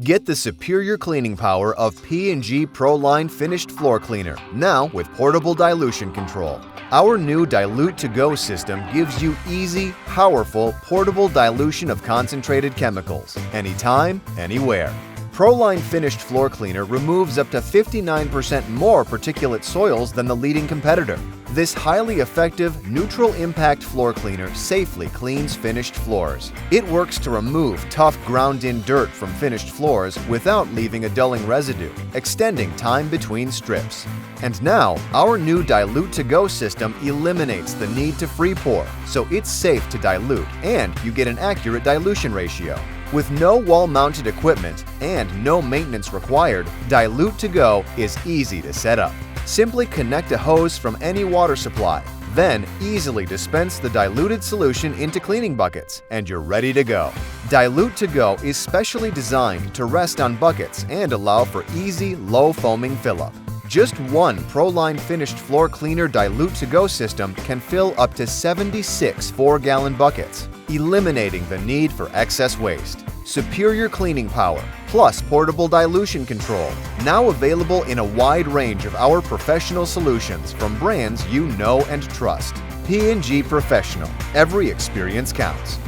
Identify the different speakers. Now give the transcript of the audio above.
Speaker 1: Get the superior cleaning power of P&G ProLine Finished Floor Cleaner, now with portable dilution control. Our new Dilute to Go system gives you easy, powerful, portable dilution of concentrated chemicals, anytime, anywhere. ProLine Finished Floor Cleaner removes up to 59% more particulate soils than the leading competitor. This highly effective, neutral impact floor cleaner safely cleans finished floors. It works to remove tough ground-in dirt from finished floors without leaving a dulling residue, extending time between strips. And now, our new Dilute to Go system eliminates the need to free pour, so it's safe to dilute and you get an accurate dilution ratio. With no wall-mounted equipment and no maintenance required, Dilute to Go is easy to set up. Simply connect a hose from any water supply, then easily dispense the diluted solution into cleaning buckets, and you're ready to go. Dilute to Go is specially designed to rest on buckets and allow for easy, low-foaming fill-up. Just one ProLine Finished Floor Cleaner Dilute to Go system can fill up to 76 4-gallon buckets, eliminating the need for excess waste. Superior cleaning power, plus portable dilution control, now available in a wide range of our professional solutions from brands you know and trust. P&G Professional. Every experience counts.